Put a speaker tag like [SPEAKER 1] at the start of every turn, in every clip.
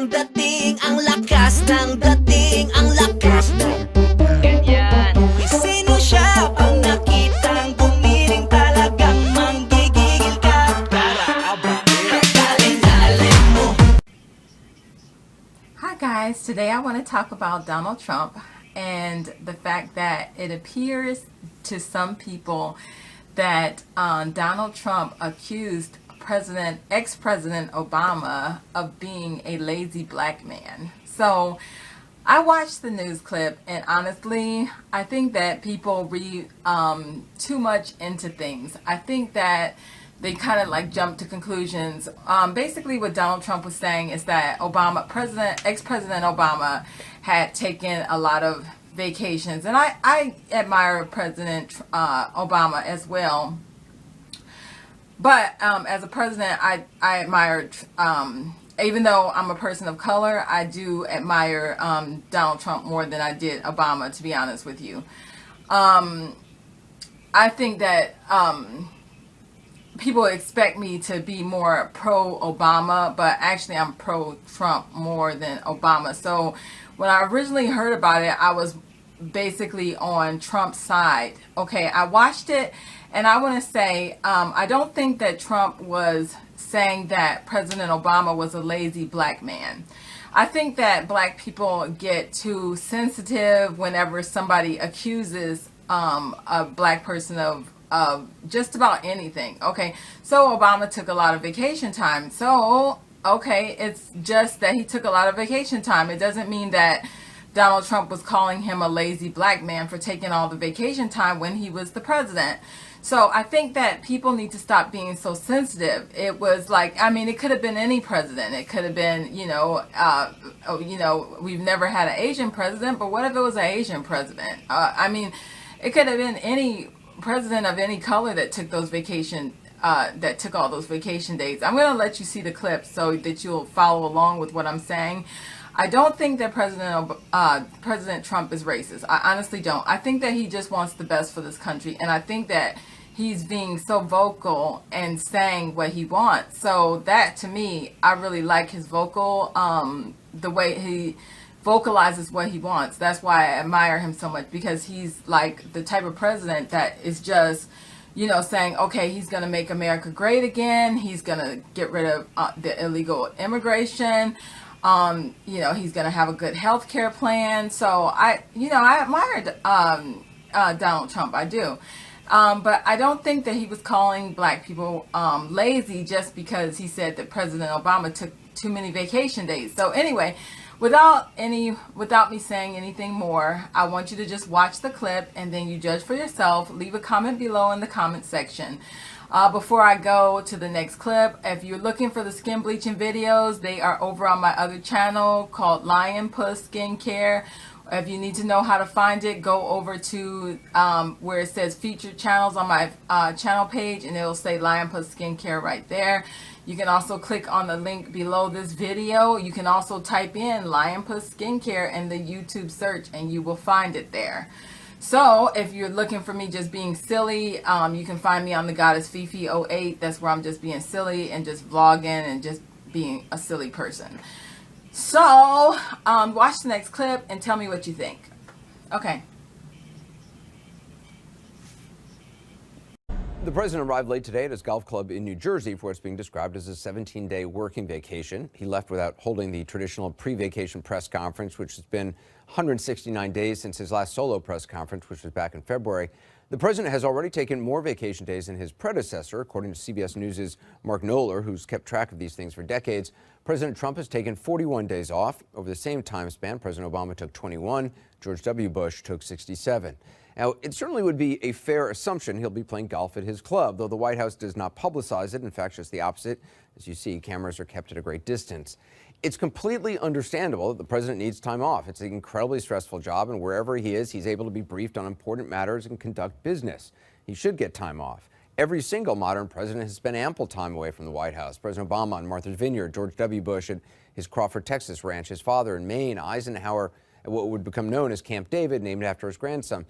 [SPEAKER 1] ng dating, ang lakas ng dating, ang lakas ng ganyan. Sino siya pag nakitang gumiling talagang manggigigil ka? Para abalin mo.
[SPEAKER 2] Hi guys, today I want to talk about Donald Trump and the fact that it appears to some people that Donald Trump accused ex-President Obama of being a lazy black man. So I watched the news clip, and honestly, I think that people read too much into things. I think that they kind of like jump to conclusions. Basically, what Donald Trump was saying is that ex-President Obama had taken a lot of vacations, and I admire President Obama as well. But as a president, I admire, even though I'm a person of color, I do admire Donald Trump more than I did Obama, to be honest with you. I think that people expect me to be more pro-Obama, but actually I'm pro-Trump more than Obama. So when I originally heard about it, I was basically on Trump's side. Okay, I watched it, and I want to say I don't think that Trump was saying that President Obama was a lazy black man. I think that black people get too sensitive whenever somebody accuses a black person of just about anything. Okay, so Obama took a lot of vacation time. So, okay, it's just that he took a lot of vacation time. It doesn't mean that Donald Trump was calling him a lazy black man for taking all the vacation time when he was the president. So I think that people need to stop being so sensitive. It was like, I mean, it could have been any president. It could have been, we've never had an Asian president, but what if it was an Asian president? I mean, it could have been any president of any color that took those that took all those vacation days. I'm going to let you see the clip so that you'll follow along with what I'm saying. I don't think that President Trump is racist. I honestly don't. I think that he just wants the best for this country, and I think that he's being so vocal and saying what he wants. So that, to me, I really like his the way he vocalizes what he wants. That's why I admire him so much, because he's like the type of president that is just, saying, okay, he's going to make America great again. He's going to get rid of the illegal immigration. He's going to have a good health care plan. So I admire Donald Trump. I do. But I don't think that he was calling black people lazy just because he said that President Obama took too many vacation days. So anyway, without me saying anything more, I want you to just watch the clip and then you judge for yourself. Leave a comment below in the comment section. Before I go to the next clip, if you're looking for the skin bleaching videos, they are over on my other channel called Lion Puss Skincare. If you need to know how to find it, go over to where it says featured channels on my channel page, and it'll say Lion Puss Skincare right there. You can also click on the link below this video. You can also type in Lion Puss Skincare in the YouTube search, and you will find it there. So if you're looking for me just being silly, you can find me on the Goddess Fifi 08. That's where I'm just being silly and just vlogging and just being a silly person. So watch the next clip and tell me what you think. Okay.
[SPEAKER 3] The president arrived late today at his golf club in New Jersey for what's being described as a 17-day working vacation. He left without holding the traditional pre-vacation press conference, which has been 169 days since his last solo press conference, which was back in February. The president has already taken more vacation days than his predecessor, according to CBS News' Mark Knoller, who's kept track of these things for decades. President Trump has taken 41 days off. Over the same time span, President Obama took 21. George W. Bush took 67. Now, it certainly would be a fair assumption he'll be playing golf at his club, though the White House does not publicize it. In fact, just the opposite. As you see, cameras are kept at a great distance. It's completely understandable that the president needs time off. It's an incredibly stressful job, and wherever he is, he's able to be briefed on important matters and conduct business. He should get time off. Every single modern president has spent ample time away from the White House. President Obama on Martha's Vineyard, George W. Bush at his Crawford, Texas ranch, his father in Maine, Eisenhower at what would become known as Camp David, named after his grandson.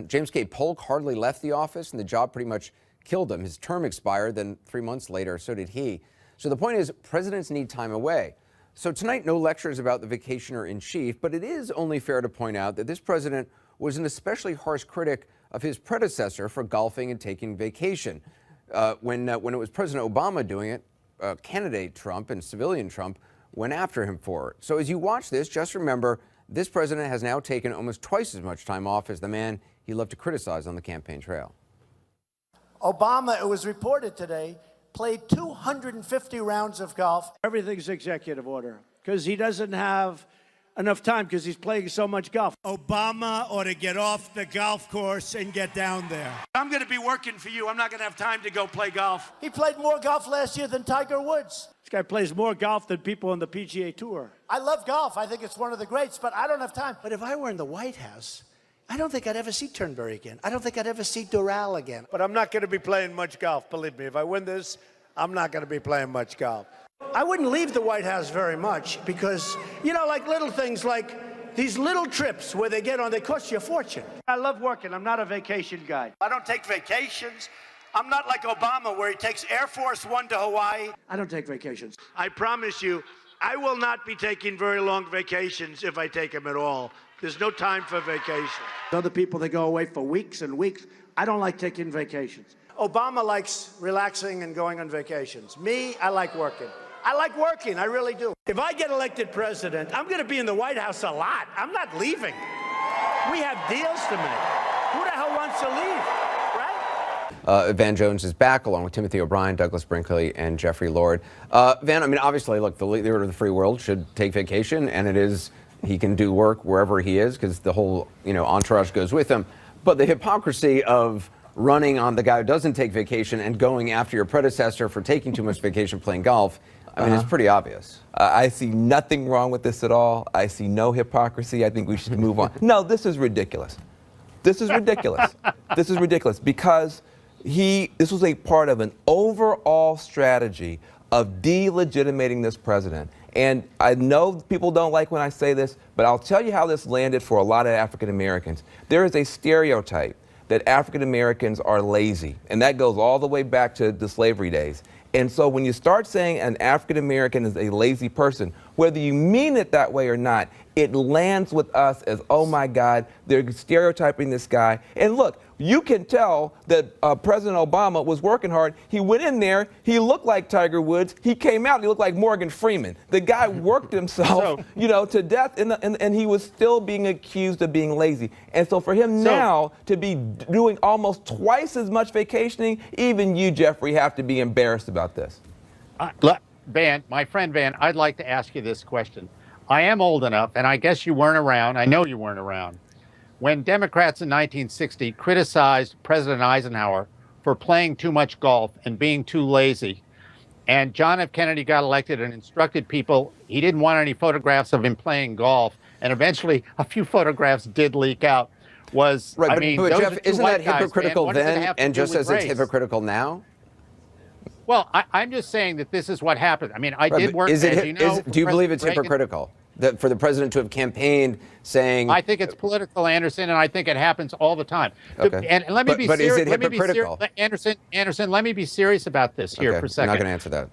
[SPEAKER 3] James K. Polk, hardly left the office, and the job pretty much killed him. His term expired, then 3 months later, so did he. So the point is, presidents need time away. So tonight, no lectures about the vacationer in chief, but it is only fair to point out that this president was an especially harsh critic of his predecessor for golfing and taking vacation. When it was President Obama doing it, candidate Trump and civilian Trump went after him for it. So as you watch this, just remember this president has now taken almost twice as much time off as the man he loved to criticize on the campaign trail.
[SPEAKER 4] Obama, it was reported today, played 250 rounds of golf.
[SPEAKER 5] Everything's executive order because he doesn't have enough time because he's playing so much golf.
[SPEAKER 6] Obama ought to get off the golf course and get down there.
[SPEAKER 5] I'm going to be working for you. I'm not going to have time to go play golf.
[SPEAKER 4] He played more golf last year than Tiger Woods.
[SPEAKER 5] This guy plays more golf than people on the PGA Tour.
[SPEAKER 4] I love golf. I think it's one of the greats, but I don't have time.
[SPEAKER 7] But if I were in the White House, I don't think I'd ever see Turnberry again. I don't think I'd ever see Doral again.
[SPEAKER 8] But I'm not going to be playing much golf, believe me. If I win this, I'm not going to be playing much golf.
[SPEAKER 5] I wouldn't leave the White House very much because, you know, like little things like these little trips where they cost you a fortune. I love working. I'm not a vacation guy.
[SPEAKER 8] I don't take vacations. I'm not like Obama where he takes Air Force One to Hawaii.
[SPEAKER 5] I don't take vacations. I promise you, I will not be taking very long vacations if I take them at all. There's no time for vacation. Other people, they go away for weeks and weeks. I don't like taking vacations.
[SPEAKER 4] Obama likes relaxing and going on vacations. Me, I like working. I like working, I really do.
[SPEAKER 5] If I get elected president, I'm going to be in the White House a lot. I'm not leaving. We have deals to make. Who the hell wants to leave, right?
[SPEAKER 3] Van Jones is back along with Timothy O'Brien, Douglas Brinkley, and Jeffrey Lord. Van, I mean, obviously, look, the leader of the free world should take vacation, and he can do work wherever he is because the whole, entourage goes with him. But the hypocrisy of running on the guy who doesn't take vacation and going after your predecessor for taking too much vacation playing golf, I mean, it's pretty obvious.
[SPEAKER 9] I see nothing wrong with this at all. I see no hypocrisy. I think we should move on. No, this is ridiculous. This is ridiculous. This is ridiculous because this was a part of an overall strategy of delegitimating this president. And I know people don't like when I say this, but I'll tell you how this landed for a lot of African Americans. There is a stereotype that African Americans are lazy, and that goes all the way back to the slavery days. And so when you start saying an African American is a lazy person, whether you mean it that way or not, it lands with us as, oh my God, they're stereotyping this guy. And look, you can tell that President Obama was working hard. He went in there, he looked like Tiger Woods. He came out, he looked like Morgan Freeman. The guy worked himself, to death, and he was still being accused of being lazy. And so for him now to be doing almost twice as much vacationing, even you, Jeffrey, have to be embarrassed about this.
[SPEAKER 10] Van, my friend Van, I'd like to ask you this question. I am old enough, and I guess you weren't around. I know you weren't around when Democrats in 1960 criticized President Eisenhower for playing too much golf and being too lazy. And John F. Kennedy got elected and instructed people he didn't want any photographs of him playing golf. And eventually a few photographs did leak out.
[SPEAKER 3] But Jeff, isn't that hypocritical then and just as it's hypocritical now?
[SPEAKER 10] Well, I'm just saying that this is what happened. I mean, I did work, as you know.
[SPEAKER 3] Do you believe it's hypocritical? For the president to have campaiged saying...
[SPEAKER 10] I think it's political, Anderson, and I think it happens all the time.
[SPEAKER 3] Okay.
[SPEAKER 10] And let me be serious.
[SPEAKER 3] But is it hypocritical?
[SPEAKER 10] Anderson, let me be serious about this here for a second.
[SPEAKER 3] I'm not going to answer that.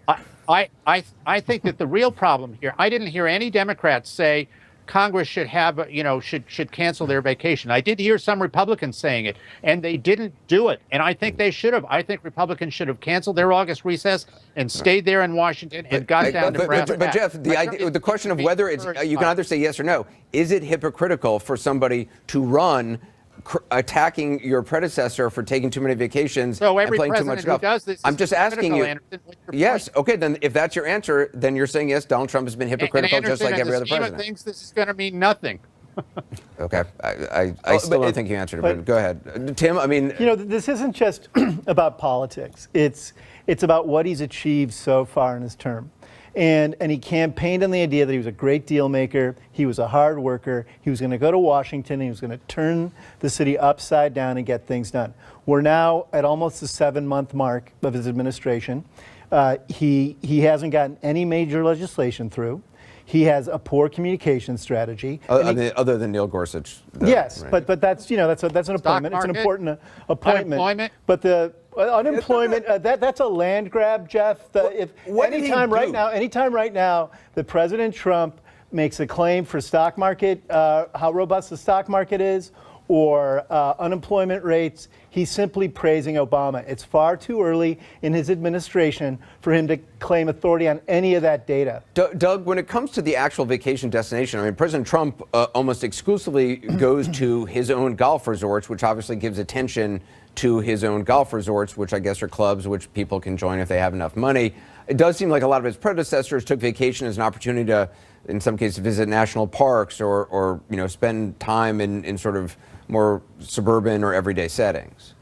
[SPEAKER 10] I think that the real problem here, I didn't hear any Democrats say Congress should have, should cancel their vacation. I did hear some Republicans saying it, and they didn't do it. And I think they should have. I think Republicans should have canceled their August recess and stayed there in Washington and got down to brass tacks.
[SPEAKER 3] But Jeff, the question of whether you can either say yes or no, is it hypocritical for somebody to run attacking your predecessor for taking too many vacations and playing too much golf? I'm just asking you. Yes. Okay. Then if that's your answer, then you're saying yes, Donald Trump has been hypocritical just like every other president.
[SPEAKER 10] Thinks this is going to mean nothing.
[SPEAKER 3] Okay. I still don't think you answered it, but go ahead. Tim, I mean...
[SPEAKER 11] this isn't just about politics. It's about what he's achieved so far in his term. And he campaigned on the idea that he was a great deal maker, he was a hard worker, he was going to go to Washington, and he was going to turn the city upside down and get things done. We're now at almost the 7-month mark of his administration. He hasn't gotten any major legislation through. He has a poor communication strategy.
[SPEAKER 3] Other than Neil Gorsuch.
[SPEAKER 11] Yes,
[SPEAKER 3] right.
[SPEAKER 11] but that's that's an appointment. It's an important appointment.
[SPEAKER 10] Unemployment?
[SPEAKER 11] But the unemployment that's a land grab, Jeff. Anytime right now that President Trump makes a claim for stock market, how robust the stock market is, or unemployment rates, he's simply praising Obama. It's far too early in his administration for him to claim authority on any of that data.
[SPEAKER 3] Doug, when it comes to the actual vacation destination, I mean, President Trump almost exclusively goes to his own golf resorts, which obviously gives attention to his own golf resorts, which I guess are clubs which people can join if they have enough money. It does seem like a lot of his predecessors took vacation as an opportunity to, in some cases, visit national parks or spend time in sort of more suburban or everyday settings.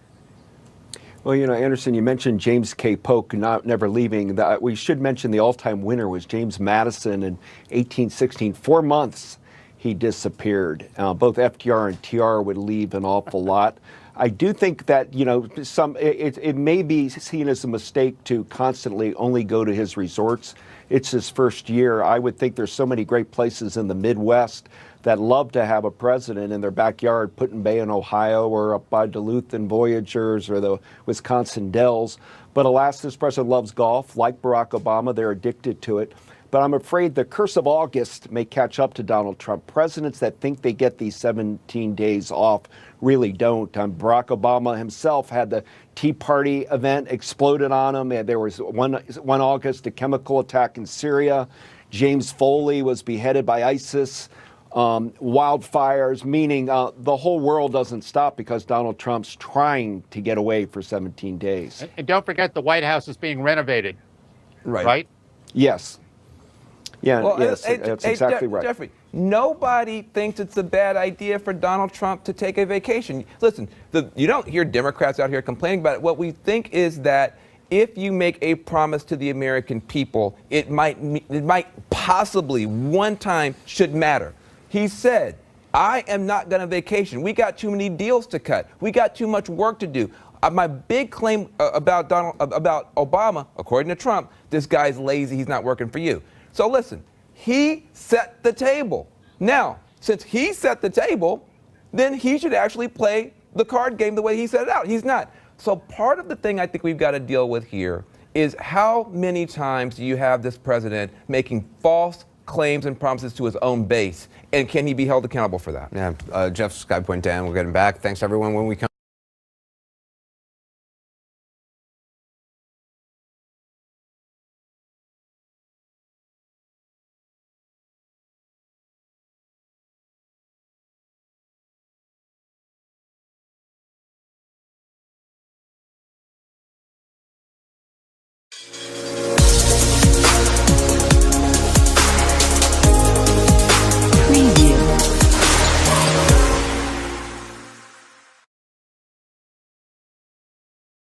[SPEAKER 12] Well, Anderson, you mentioned James K. Polk never leaving. We should mention the all-time winner was James Madison in 1816. 4 months he disappeared. Both FDR and TR would leave an awful lot. I do think that, it may be seen as a mistake to constantly only go to his resorts. It's his first year. I would think there's so many great places in the Midwest that love to have a president in their backyard, Put in Bay in Ohio, or up by Duluth and Voyagers, or the Wisconsin Dells. But alas, this president loves golf. Like Barack Obama, they're addicted to it. But I'm afraid the curse of August may catch up to Donald Trump. Presidents that think they get these 17 days off really don't. Barack Obama himself had the Tea Party event exploded on him. There was one August, a chemical attack in Syria. James Foley was beheaded by ISIS. Wildfires, meaning the whole world doesn't stop because Donald Trump's trying to get away for 17 days.
[SPEAKER 10] And don't forget the White House is being renovated.
[SPEAKER 12] Right? Yes. Yeah,
[SPEAKER 9] well,
[SPEAKER 12] yes, that's exactly right.
[SPEAKER 9] Jeffrey, nobody thinks it's a bad idea for Donald Trump to take a vacation. Listen, you don't hear Democrats out here complaining about it. What we think is that if you make a promise to the American people, it might possibly one time should matter. He said, I am not going to vacation. We got too many deals to cut. We got too much work to do. My big claim about Obama, according to Trump, this guy's lazy. He's not working for you. So listen, he set the table. Now, since he set the table, then he should actually play the card game the way he set it out. He's not. So part of the thing I think we've got to deal with here is how many times do you have this president making false claims and promises to his own base, and can he be held accountable for that?
[SPEAKER 3] Yeah, Jeff Skypoint Dan, we'll get him back. Thanks everyone when we come.